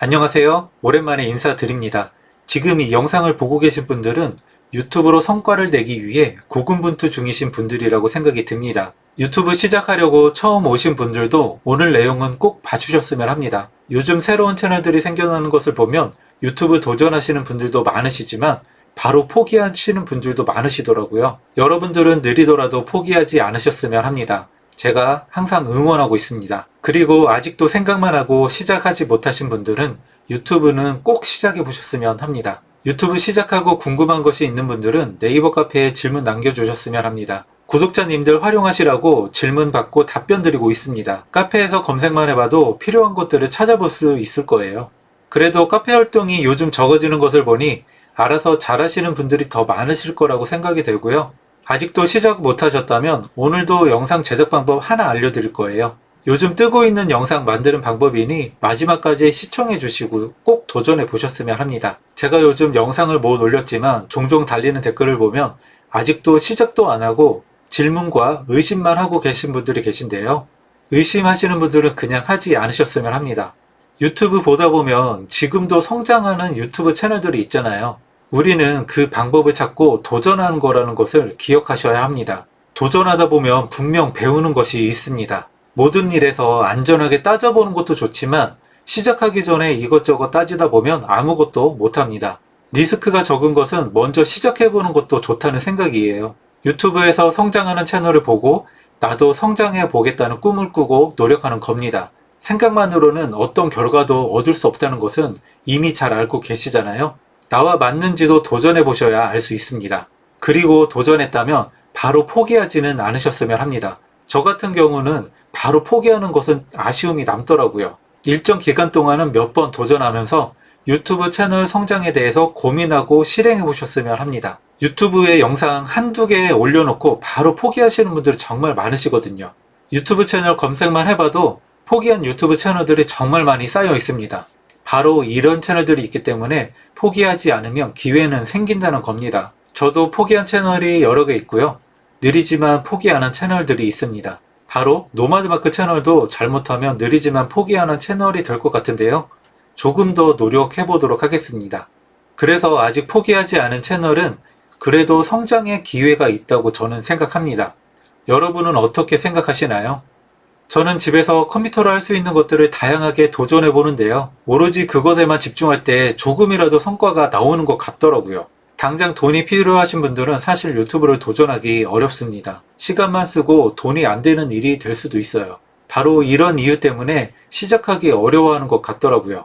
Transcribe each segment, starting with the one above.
안녕하세요. 오랜만에 인사드립니다. 지금 이 영상을 보고 계신 분들은 유튜브로 성과를 내기 위해 고군분투 중이신 분들이라고 생각이 듭니다. 유튜브 시작하려고 처음 오신 분들도 오늘 내용은 꼭 봐주셨으면 합니다. 요즘 새로운 채널들이 생겨나는 것을 보면 유튜브 도전하시는 분들도 많으시지만 바로 포기하시는 분들도 많으시더라고요. 여러분들은 느리더라도 포기하지 않으셨으면 합니다. 제가 항상 응원하고 있습니다. 그리고 아직도 생각만 하고 시작하지 못하신 분들은 유튜브는 꼭 시작해 보셨으면 합니다. 유튜브 시작하고 궁금한 것이 있는 분들은 네이버 카페에 질문 남겨주셨으면 합니다. 구독자님들 활용하시라고 질문 받고 답변 드리고 있습니다. 카페에서 검색만 해봐도 필요한 것들을 찾아볼 수 있을 거예요. 그래도 카페 활동이 요즘 적어지는 것을 보니 알아서 잘하시는 분들이 더 많으실 거라고 생각이 되고요. 아직도 시작 못하셨다면 오늘도 영상 제작 방법 하나 알려드릴 거예요. 요즘 뜨고 있는 영상 만드는 방법이니 마지막까지 시청해 주시고 꼭 도전해 보셨으면 합니다. 제가 요즘 영상을 못 올렸지만 종종 달리는 댓글을 보면 아직도 시작도 안 하고 질문과 의심만 하고 계신 분들이 계신데요. 의심하시는 분들은 그냥 하지 않으셨으면 합니다. 유튜브 보다 보면 지금도 성장하는 유튜브 채널들이 있잖아요. 우리는 그 방법을 찾고 도전하는 거라는 것을 기억하셔야 합니다. 도전하다 보면 분명 배우는 것이 있습니다. 모든 일에서 안전하게 따져보는 것도 좋지만 시작하기 전에 이것저것 따지다 보면 아무것도 못합니다. 리스크가 적은 것은 먼저 시작해보는 것도 좋다는 생각이에요. 유튜브에서 성장하는 채널을 보고 나도 성장해 보겠다는 꿈을 꾸고 노력하는 겁니다. 생각만으로는 어떤 결과도 얻을 수 없다는 것은 이미 잘 알고 계시잖아요. 나와 맞는지도 도전해 보셔야 알 수 있습니다. 그리고 도전했다면 바로 포기하지는 않으셨으면 합니다. 저 같은 경우는 바로 포기하는 것은 아쉬움이 남더라고요. 일정 기간 동안은 몇 번 도전하면서 유튜브 채널 성장에 대해서 고민하고 실행해 보셨으면 합니다. 유튜브에 영상 한두 개 올려놓고 바로 포기하시는 분들이 정말 많으시거든요. 유튜브 채널 검색만 해봐도 포기한 유튜브 채널들이 정말 많이 쌓여 있습니다. 바로 이런 채널들이 있기 때문에 포기하지 않으면 기회는 생긴다는 겁니다. 저도 포기한 채널이 여러 개 있고요. 느리지만 포기 안 한 채널들이 있습니다. 바로 노마드마크 채널도 잘못하면 느리지만 포기 안 한 채널이 될 것 같은데요. 조금 더 노력해 보도록 하겠습니다. 그래서 아직 포기하지 않은 채널은 그래도 성장의 기회가 있다고 저는 생각합니다. 여러분은 어떻게 생각하시나요? 저는 집에서 컴퓨터로 할 수 있는 것들을 다양하게 도전해 보는데요. 오로지 그것에만 집중할 때 조금이라도 성과가 나오는 것 같더라고요. 당장 돈이 필요하신 분들은 사실 유튜브를 도전하기 어렵습니다. 시간만 쓰고 돈이 안 되는 일이 될 수도 있어요. 바로 이런 이유 때문에 시작하기 어려워하는 것 같더라고요.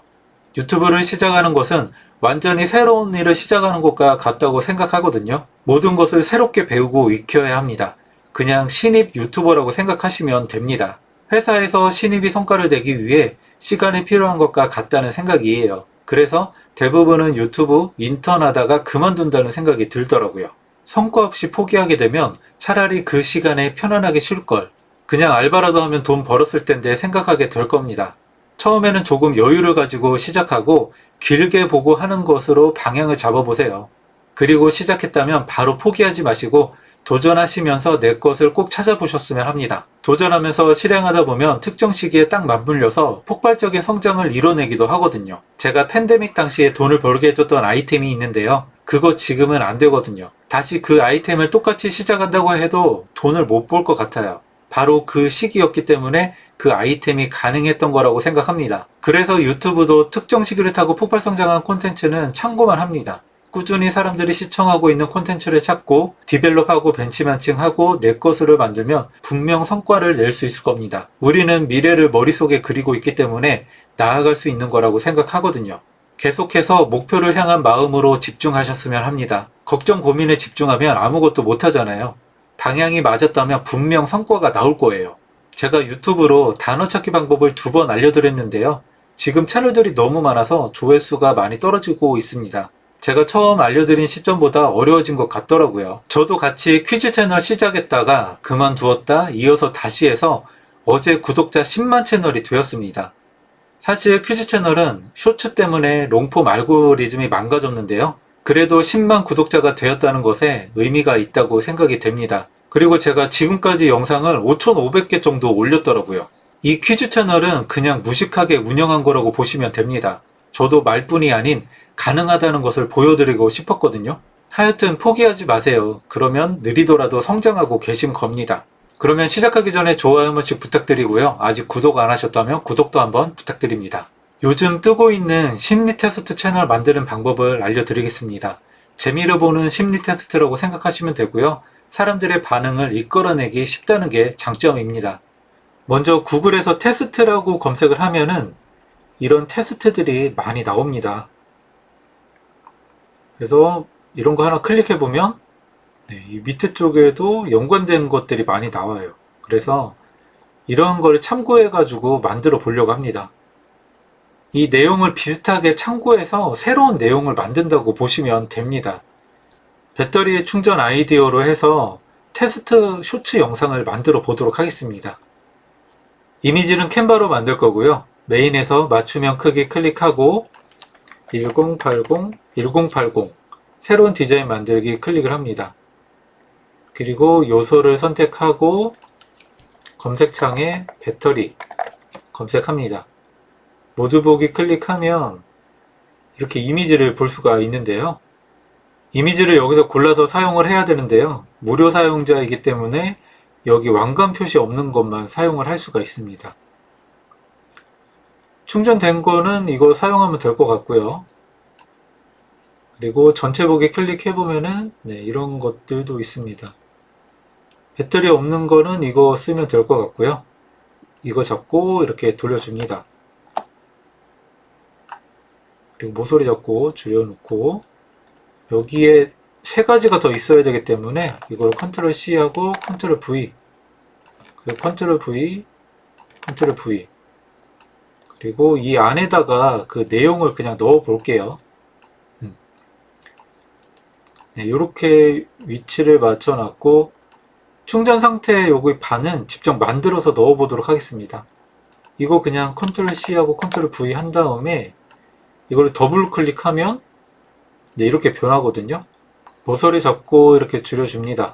유튜브를 시작하는 것은 완전히 새로운 일을 시작하는 것과 같다고 생각하거든요. 모든 것을 새롭게 배우고 익혀야 합니다. 그냥 신입 유튜버라고 생각하시면 됩니다. 회사에서 신입이 성과를 내기 위해 시간이 필요한 것과 같다는 생각이에요. 그래서 대부분은 유튜브 인턴 하다가 그만둔다는 생각이 들더라고요. 성과 없이 포기하게 되면 차라리 그 시간에 편안하게 쉴 걸. 그냥 알바라도 하면 돈 벌었을 텐데 생각하게 될 겁니다. 처음에는 조금 여유를 가지고 시작하고 길게 보고 하는 것으로 방향을 잡아보세요. 그리고 시작했다면 바로 포기하지 마시고 도전하시면서 내 것을 꼭 찾아보셨으면 합니다. 도전하면서 실행하다 보면 특정 시기에 딱 맞물려서 폭발적인 성장을 이뤄내기도 하거든요. 제가 팬데믹 당시에 돈을 벌게 해줬던 아이템이 있는데요. 그거 지금은 안 되거든요. 다시 그 아이템을 똑같이 시작한다고 해도 돈을 못 벌 것 같아요. 바로 그 시기였기 때문에 그 아이템이 가능했던 거라고 생각합니다. 그래서 유튜브도 특정 시기를 타고 폭발 성장한 콘텐츠는 참고만 합니다. 꾸준히 사람들이 시청하고 있는 콘텐츠를 찾고 디벨롭하고 벤치마칭하고 내 것으로 만들면 분명 성과를 낼 수 있을 겁니다. 우리는 미래를 머릿속에 그리고 있기 때문에 나아갈 수 있는 거라고 생각하거든요. 계속해서 목표를 향한 마음으로 집중하셨으면 합니다. 걱정 고민에 집중하면 아무것도 못하잖아요. 방향이 맞았다면 분명 성과가 나올 거예요. 제가 유튜브로 단어 찾기 방법을 2번 알려드렸는데요. 지금 채널들이 너무 많아서 조회수가 많이 떨어지고 있습니다. 제가 처음 알려드린 시점보다 어려워진 것 같더라고요. 저도 같이 퀴즈 채널 시작했다가 그만두었다 이어서 다시 해서 어제 구독자 10만 채널이 되었습니다. 사실 퀴즈 채널은 쇼츠 때문에 롱폼 알고리즘이 망가졌는데요. 그래도 10만 구독자가 되었다는 것에 의미가 있다고 생각이 됩니다. 그리고 제가 지금까지 영상을 5,500개 정도 올렸더라고요. 이 퀴즈 채널은 그냥 무식하게 운영한 거라고 보시면 됩니다. 저도 말뿐이 아닌 가능하다는 것을 보여드리고 싶었거든요. 하여튼 포기하지 마세요. 그러면 느리더라도 성장하고 계신 겁니다. 그러면 시작하기 전에 좋아요 한 번씩 부탁드리고요. 아직 구독 안 하셨다면 구독도 한번 부탁드립니다. 요즘 뜨고 있는 심리 테스트 채널 만드는 방법을 알려드리겠습니다. 재미를 보는 심리 테스트라고 생각하시면 되고요. 사람들의 반응을 이끌어내기 쉽다는 게 장점입니다. 먼저 구글에서 테스트라고 검색을 하면은 이런 테스트들이 많이 나옵니다. 그래서 이런 거 하나 클릭해 보면 이 밑에 쪽에도 연관된 것들이 많이 나와요. 그래서 이런 걸 참고해 가지고 만들어 보려고 합니다. 이 내용을 비슷하게 참고해서 새로운 내용을 만든다고 보시면 됩니다. 배터리 충전 아이디어로 해서 테스트 쇼츠 영상을 만들어 보도록 하겠습니다. 이미지는 캔바로 만들 거고요. 메인에서 맞춤형 크기 클릭하고 1080 새로운 디자인 만들기 클릭을 합니다. 그리고 요소를 선택하고 검색창에 배터리 검색합니다. 모두 보기 클릭하면 이렇게 이미지를 볼 수가 있는데요. 이미지를 여기서 골라서 사용을 해야 되는데요. 무료 사용자이기 때문에 여기 왕관 표시 없는 것만 사용을 할 수가 있습니다. 충전된 거는 이거 사용하면 될 것 같고요. 그리고 전체 보기 클릭해 보면은 이런 것들도 있습니다. 배터리 없는 거는 이거 쓰면 될 것 같고요. 이거 잡고 이렇게 돌려줍니다. 그리고 모서리 잡고 줄여놓고 여기에 세 가지가 더 있어야 되기 때문에 이걸 컨트롤 C 하고 컨트롤 V 그리고 컨트롤 V 컨트롤 V 그리고 이 안에다가 그 내용을 그냥 넣어 볼게요. 이렇게 위치를 맞춰 놨고 충전 상태 여기 반은 직접 만들어서 넣어 보도록 하겠습니다. 이거 그냥 컨트롤 C 하고 컨트롤 V 한 다음에 이걸 더블 클릭하면 이렇게 변하거든요. 모서리 잡고 이렇게 줄여줍니다.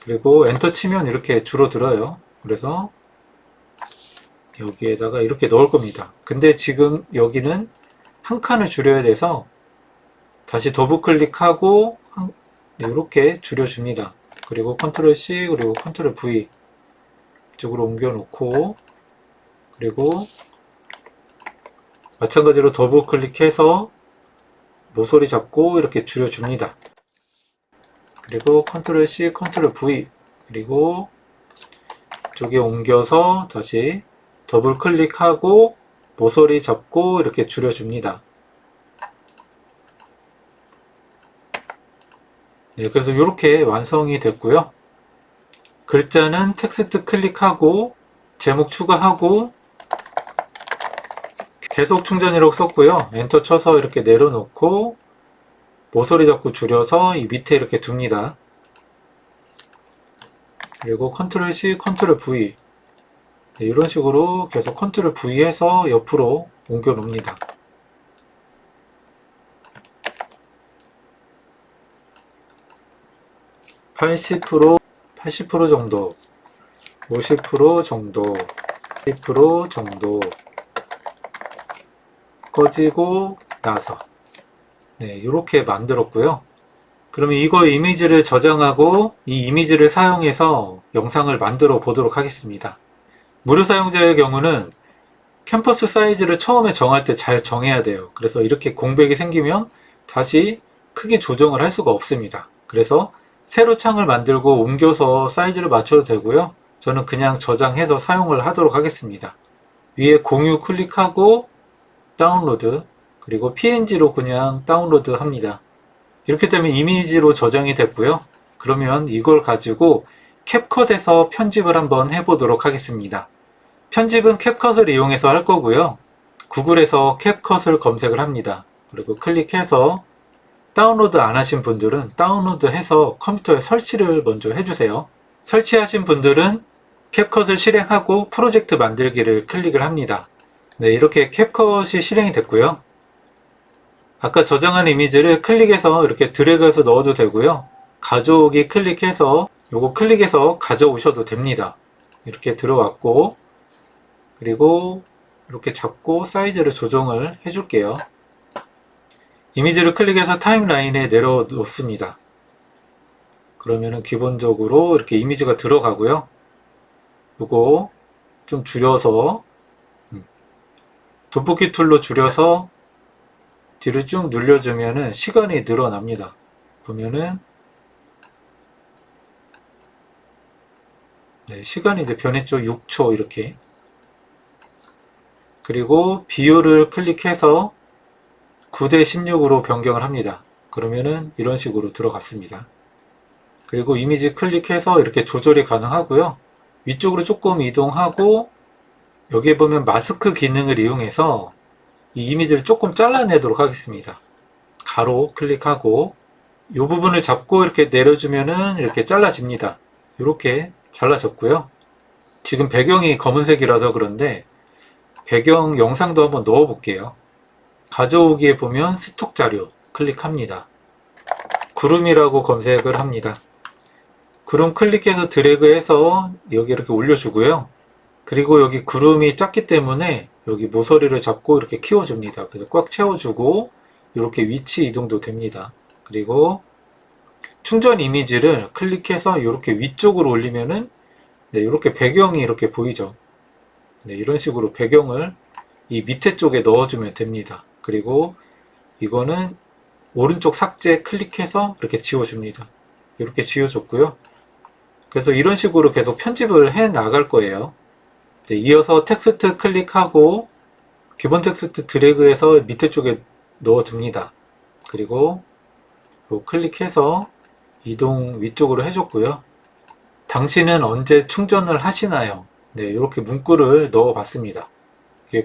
그리고 엔터 치면 이렇게 줄어들어요. 그래서 여기에다가 이렇게 넣을 겁니다. 근데 지금 여기는 한 칸을 줄여야 돼서 다시 더블 클릭하고 이렇게 줄여줍니다. 그리고 컨트롤 C 그리고 컨트롤 V 이쪽으로 옮겨 놓고 그리고 마찬가지로 더블 클릭해서 모서리 잡고 이렇게 줄여줍니다. 그리고 컨트롤 C 컨트롤 V 그리고 이쪽에 옮겨서 다시 더블 클릭하고 모서리 잡고 이렇게 줄여줍니다. 그래서 이렇게 완성이 됐고요. 글자는 텍스트 클릭하고 제목 추가하고 계속 충전이라고 썼고요. 엔터 쳐서 이렇게 내려놓고 모서리 잡고 줄여서 이 밑에 이렇게 둡니다. 그리고 컨트롤 C 컨트롤 V 이런 식으로 계속 컨트롤 V 해서 옆으로 옮겨 놓습니다. (80% 정도) 50% 정도 10% 정도 꺼지고 나서 이렇게 만들었고요. 그러면 이거 이미지를 저장하고 이 이미지를 사용해서 영상을 만들어 보도록 하겠습니다. 무료 사용자의 경우는 캠퍼스 사이즈를 처음에 정할 때 잘 정해야 돼요. 그래서 이렇게 공백이 생기면 다시 크기 조정을 할 수가 없습니다. 그래서 새로 창을 만들고 옮겨서 사이즈를 맞춰도 되고요. 저는 그냥 저장해서 사용을 하도록 하겠습니다. 위에 공유 클릭하고 다운로드 그리고 PNG로 그냥 다운로드 합니다. 이렇게 되면 이미지로 저장이 됐고요. 그러면 이걸 가지고 캡컷에서 편집을 한번 해보도록 하겠습니다. 편집은 캡컷을 이용해서 할 거고요. 구글에서 캡컷을 검색을 합니다. 그리고 클릭해서 다운로드 안 하신 분들은 다운로드해서 컴퓨터에 설치를 먼저 해주세요. 설치하신 분들은 캡컷을 실행하고 프로젝트 만들기를 클릭을 합니다. 이렇게 캡컷이 실행이 됐고요. 아까 저장한 이미지를 클릭해서 이렇게 드래그해서 넣어도 되고요. 가져오기 클릭해서 요거 클릭해서 가져오셔도 됩니다. 이렇게 들어왔고 그리고 이렇게 잡고 사이즈를 조정을 해줄게요. 이미지를 클릭해서 타임라인에 내려 놓습니다. 그러면은 기본적으로 이렇게 이미지가 들어가고요. 요거 좀 줄여서 돋보기 툴로 줄여서 뒤를 쭉 눌려주면은 시간이 늘어납니다. 보면은 네, 시간이 이제 변했죠. 6초 이렇게. 그리고 비율을 클릭해서 9대 16으로 변경을 합니다. 그러면은 이런 식으로 들어갔습니다. 그리고 이미지 클릭해서 이렇게 조절이 가능하고요. 위쪽으로 조금 이동하고 여기에 보면 마스크 기능을 이용해서 이 이미지를 조금 잘라내도록 하겠습니다. 가로 클릭하고 이 부분을 잡고 이렇게 내려주면은 이렇게 잘라집니다. 이렇게 잘라졌고요. 지금 배경이 검은색이라서 그런데 배경 영상도 한번 넣어 볼게요. 가져오기에 보면 스톡 자료 클릭합니다. 구름이라고 검색을 합니다. 구름 클릭해서 드래그해서 여기 이렇게 올려주고요. 그리고 여기 구름이 작기 때문에 여기 모서리를 잡고 이렇게 키워줍니다. 그래서 꽉 채워주고 이렇게 위치 이동도 됩니다. 그리고 충전 이미지를 클릭해서 이렇게 위쪽으로 올리면은 네, 이렇게 배경이 이렇게 보이죠. 네, 이런 식으로 배경을 이 밑에 쪽에 넣어주면 됩니다. 그리고 이거는 오른쪽 삭제 클릭해서 이렇게 지워줍니다. 이렇게 지워줬고요. 그래서 이런 식으로 계속 편집을 해 나갈 거예요. 네, 이어서 텍스트 클릭하고 기본 텍스트 드래그해서 밑에 쪽에 넣어줍니다. 그리고 클릭해서 이동 위쪽으로 해줬고요. 당신은 언제 충전을 하시나요? 네, 이렇게 문구를 넣어 봤습니다.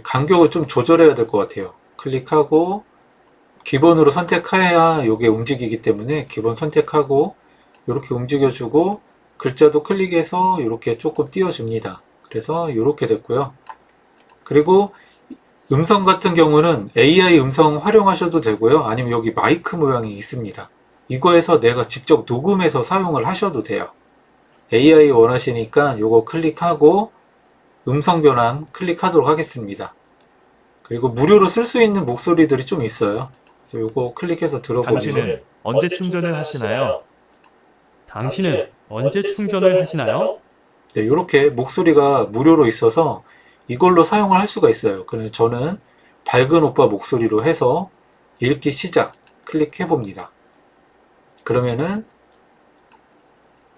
간격을 좀 조절해야 될 것 같아요. 클릭하고 기본으로 선택해야 이게 움직이기 때문에 기본 선택하고 이렇게 움직여주고 글자도 클릭해서 이렇게 조금 띄워줍니다. 그래서 이렇게 됐고요. 그리고 음성 같은 경우는 AI 음성 활용하셔도 되고요. 아니면 여기 마이크 모양이 있습니다. 이거에서 내가 직접 녹음해서 사용을 하셔도 돼요. AI 원하시니까 이거 클릭하고 음성 변환 클릭하도록 하겠습니다. 그리고 무료로 쓸 수 있는 목소리들이 좀 있어요. 그래서 이거 클릭해서 들어보면 당신은 언제 충전을 하시나요? 당신은 언제 충전을 하시나요? 네, 이렇게 목소리가 무료로 있어서 이걸로 사용을 할 수가 있어요. 그래서 저는 밝은 오빠 목소리로 해서 읽기 시작 클릭해 봅니다. 그러면은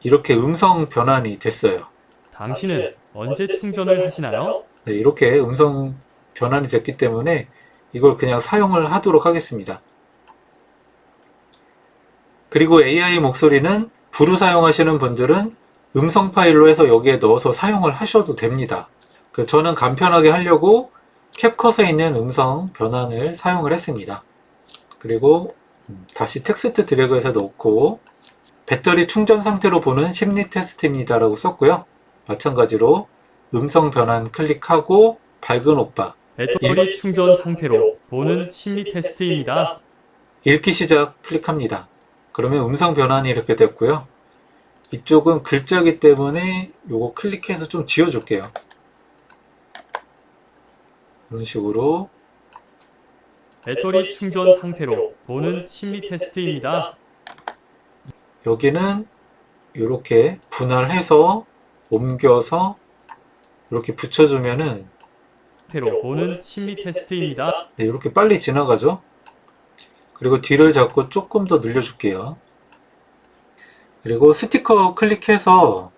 이렇게 음성 변환이 됐어요. 당신은 언제 충전을 하시나요? 네, 이렇게 음성 변환이 됐기 때문에 이걸 그냥 사용을 하도록 하겠습니다. 그리고 AI 목소리는 부루 사용하시는 분들은 음성 파일로 해서 여기에 넣어서 사용을 하셔도 됩니다. 저는 간편하게 하려고 캡컷에 있는 음성 변환을 사용을 했습니다. 그리고 다시 텍스트 드래그해서 넣고 배터리 충전 상태로 보는 심리 테스트입니다 라고 썼고요. 마찬가지로 음성 변환 클릭하고 밝은 오빠 배터리 충전 상태로 보는 심리 테스트입니다. 읽기 시작 클릭합니다. 그러면 음성 변환이 이렇게 됐고요. 이쪽은 글자기 때문에 요거 클릭해서 좀 지워줄게요. 이런 식으로 배터리 충전 상태로 보는 심리 테스트입니다. 여기는 이렇게 분할해서 옮겨서 이렇게 붙여주면은 상태로 보는 심리 테스트입니다. 네, 이렇게 빨리 지나가죠. 그리고 뒤를 잡고 조금 더 늘려줄게요. 그리고 스티커 클릭해서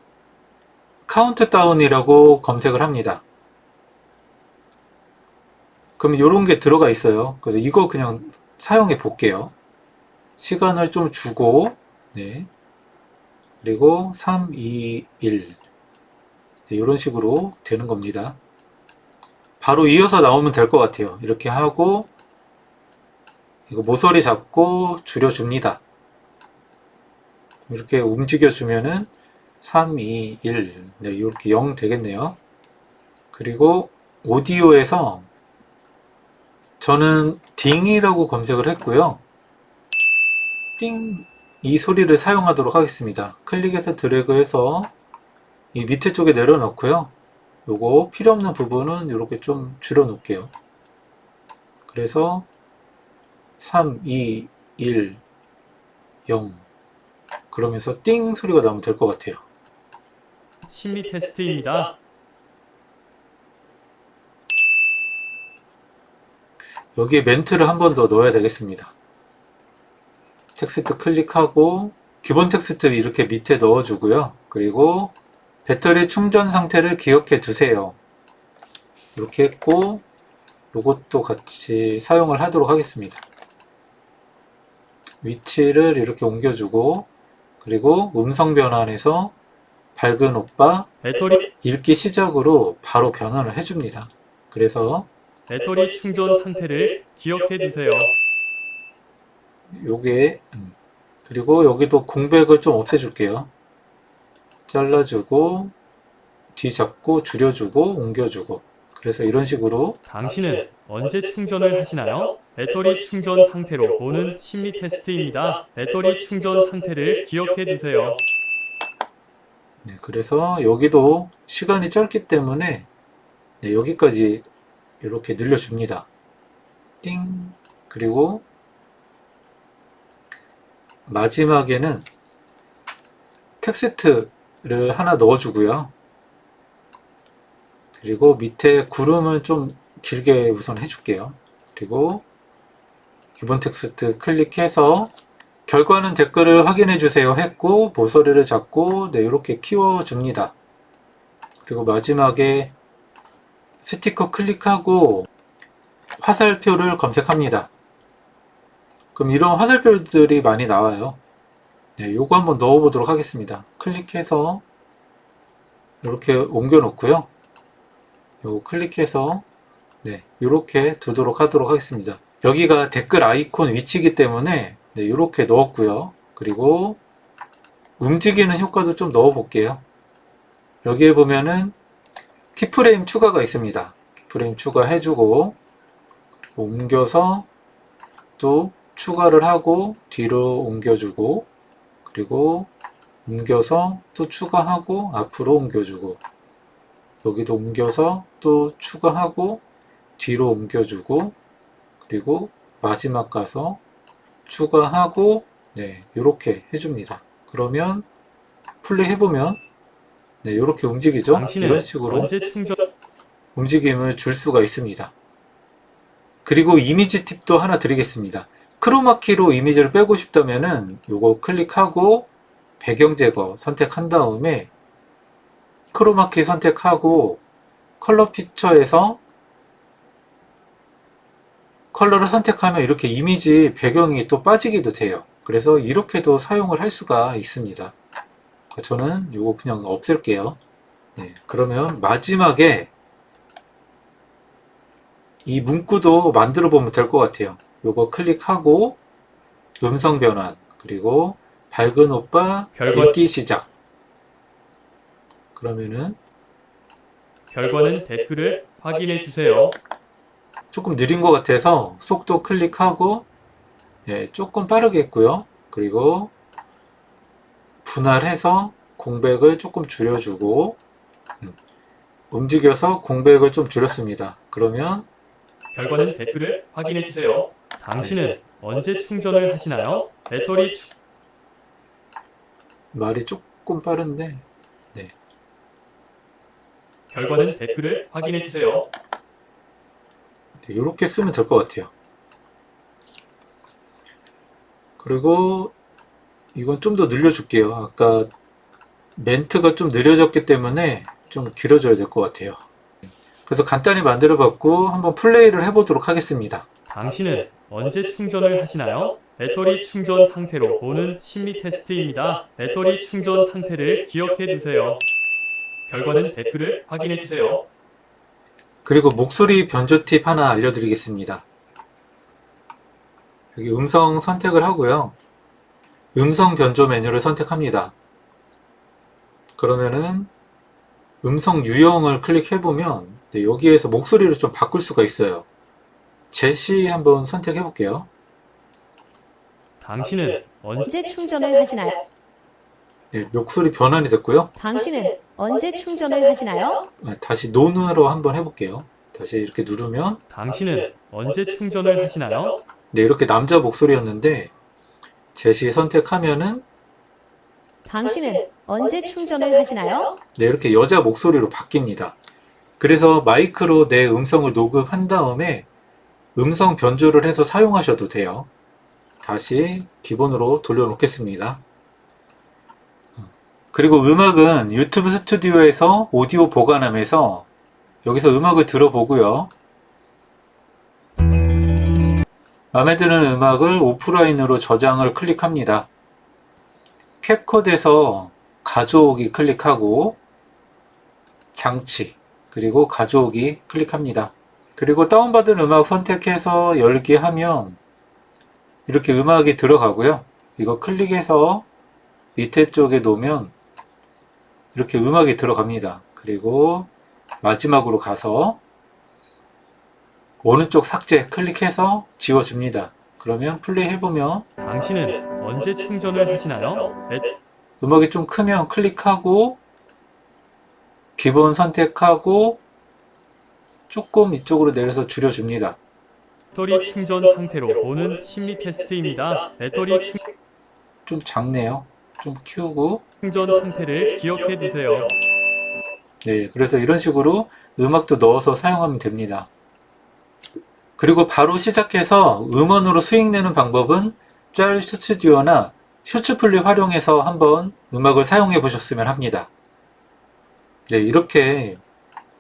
카운트다운이라고 검색을 합니다. 그럼 이런 게 들어가 있어요. 그래서 이거 그냥 사용해 볼게요. 시간을 좀 주고 네. 그리고 3, 2, 1 네, 이런 식으로 되는 겁니다. 바로 이어서 나오면 될 것 같아요. 이렇게 하고 이거 모서리 잡고 줄여줍니다. 이렇게 움직여주면은 3, 2, 1 네, 이렇게 0 되겠네요. 그리고 오디오에서 저는 딩이라고 검색을 했고요. 띵! 이 소리를 사용하도록 하겠습니다. 클릭해서 드래그해서 이 밑에 쪽에 내려놓고요. 요거 필요 없는 부분은 이렇게 좀 줄여 놓을게요. 그래서 3, 2, 1, 0 그러면서 띵 소리가 나면 될 것 같아요. 심리 테스트입니다. 여기에 멘트를 한 번 더 넣어야 되겠습니다. 텍스트 클릭하고 기본 텍스트 이렇게 밑에 넣어주고요. 그리고 배터리 충전 상태를 기억해 두세요. 이렇게 했고 이것도 같이 사용을 하도록 하겠습니다. 위치를 이렇게 옮겨주고 그리고 음성 변환에서 밝은 오빠 배터리 읽기 시작으로 바로 변환을 해줍니다. 그래서 배터리 충전 상태를 기억해 두세요. 요게 그리고 여기도 공백을 좀 없애줄게요. 잘라주고 뒤잡고 줄여주고 옮겨주고 그래서 이런 식으로 당신은 언제 충전을 하시나요? 배터리 충전 상태로 보는 심리 테스트입니다. 배터리 충전 상태를 기억해 두세요. 네, 그래서 여기도 시간이 짧기 때문에 네, 여기까지 이렇게 늘려줍니다. 띵 그리고 마지막에는 텍스트를 하나 넣어주고요. 그리고 밑에 구름을 좀 길게 우선 해줄게요. 그리고 기본 텍스트 클릭해서 결과는 댓글을 확인해 주세요 했고 모서리를 잡고 네, 이렇게 키워줍니다. 그리고 마지막에 스티커 클릭하고 화살표를 검색합니다. 그럼 이런 화살표들이 많이 나와요. 네, 요거 한번 넣어보도록 하겠습니다. 클릭해서 이렇게 옮겨 놓고요. 요거 클릭해서 네, 이렇게 두도록 하도록 하겠습니다. 여기가 댓글 아이콘 위치이기 때문에 네, 이렇게 넣었고요. 그리고 움직이는 효과도 좀 넣어 볼게요. 여기에 보면은 키프레임 추가가 있습니다. 키프레임 추가해주고 그리고 옮겨서 또 추가를 하고 뒤로 옮겨주고 그리고 옮겨서 또 추가하고 앞으로 옮겨주고 여기도 옮겨서 또 추가하고 뒤로 옮겨주고 그리고 마지막 가서 추가하고 네 이렇게 해줍니다. 그러면 플레이 해보면 네 이렇게 움직이죠. 당신은 이런 식으로 언제 충전 움직임을 줄 수가 있습니다. 그리고 이미지 팁도 하나 드리겠습니다. 크로마키로 이미지를 빼고 싶다면은 요거 클릭하고 배경 제거 선택한 다음에 크로마키 선택하고 컬러 피처에서 컬러를 선택하면 이렇게 이미지 배경이 또 빠지기도 돼요. 그래서 이렇게도 사용을 할 수가 있습니다. 저는 요거 그냥 없앨게요. 네, 그러면 마지막에 이 문구도 만들어 보면 될 것 같아요. 요거 클릭하고 음성 변환 그리고 밝은 오빠 결과 읽기 시작 그러면은 결과는 댓글을 확인해 주세요. 조금 느린 것 같아서 속도 클릭하고 예, 조금 빠르게 했고요. 그리고 분할해서 공백을 조금 줄여주고 움직여서 공백을 좀 줄였습니다. 그러면 결과는 댓글을 확인해 주세요. 당신은 언제 충전을 하시나요? 배터리 말이 조금 빠른데 네. 결과는 댓글을 확인해 주세요. 네, 이렇게 쓰면 될 것 같아요. 그리고 이건 좀 더 늘려줄게요. 아까 멘트가 좀 느려졌기 때문에 좀 길어져야 될 것 같아요. 그래서 간단히 만들어 봤고 한번 플레이를 해보도록 하겠습니다. 당신은 언제 충전을 하시나요? 배터리 충전 상태로 보는 심리 테스트입니다. 배터리 충전 상태를 기억해 두세요. 결과는 댓글을 확인해 주세요. 그리고 목소리 변조 팁 하나 알려드리겠습니다. 여기 음성 선택을 하고요. 음성 변조 메뉴를 선택합니다. 그러면은 음성 유형을 클릭해보면 네, 여기에서 목소리를 좀 바꿀 수가 있어요. 제시 한번 선택해 볼게요. 당신은 언제 언제 충전을 하시나요? 네, 목소리 변환이 됐고요. 당신은 언제 충전을 하시나요? 네, 다시 논으로 한번 해볼게요. 다시 이렇게 누르면 당신은 언제 충전을 하시나요? 네, 이렇게 남자 목소리였는데 제시 선택하면은 당신은 언제 충전을 하시나요? 네, 이렇게 여자 목소리로 바뀝니다. 그래서 마이크로 내 음성을 녹음한 다음에 음성 변조를 해서 사용하셔도 돼요. 다시 기본으로 돌려놓겠습니다. 그리고 음악은 유튜브 스튜디오에서 오디오 보관함에서 여기서 음악을 들어보고요. 마음에 드는 음악을 오프라인으로 저장을 클릭합니다. 캡컷에서 가져오기 클릭하고 장치 그리고 가져오기 클릭합니다. 그리고 다운받은 음악 선택해서 열기 하면 이렇게 음악이 들어가고요. 이거 클릭해서 밑에 쪽에 놓으면 이렇게 음악이 들어갑니다. 그리고 마지막으로 가서 오른쪽 삭제 클릭해서 지워줍니다. 그러면 플레이 해보면 당신은 언제 충전을 하시나요? 음악이 좀 크면 클릭하고 기본 선택하고 조금 이쪽으로 내려서 줄여줍니다. 배터리 충전 상태로 보는 심리 테스트입니다. 배터리 좀 작네요. 좀 키우고 충전 상태를 기억해 두세요. 네, 그래서 이런 식으로 음악도 넣어서 사용하면 됩니다. 그리고 바로 시작해서 음원으로 수익 내는 방법은 짤 스튜디오나 슈츠플리 활용해서 한번 음악을 사용해 보셨으면 합니다. 네, 이렇게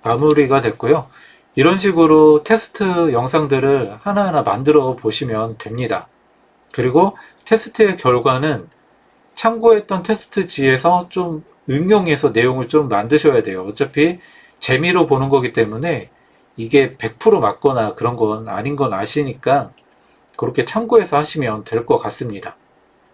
마무리가 됐고요. 이런 식으로 테스트 영상들을 하나하나 만들어 보시면 됩니다. 그리고 테스트의 결과는 참고했던 테스트지에서 좀 응용해서 내용을 좀 만드셔야 돼요. 어차피 재미로 보는 거기 때문에 이게 100% 맞거나 그런 건 아닌 건 아시니까 그렇게 참고해서 하시면 될 것 같습니다.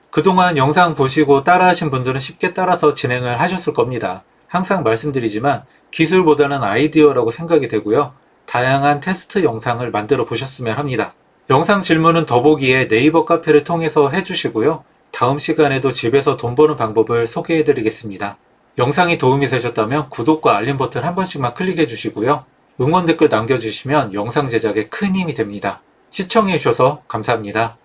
그동안 영상 보시고 따라하신 분들은 쉽게 따라서 진행을 하셨을 겁니다. 항상 말씀드리지만 기술보다는 아이디어라고 생각이 되고요. 다양한 테스트 영상을 만들어 보셨으면 합니다. 영상 질문은 더보기에 네이버 카페를 통해서 해주시고요. 다음 시간에도 집에서 돈 버는 방법을 소개해 드리겠습니다. 영상이 도움이 되셨다면 구독과 알림 버튼 한 번씩만 클릭해 주시고요. 응원 댓글 남겨주시면 영상 제작에 큰 힘이 됩니다. 시청해 주셔서 감사합니다.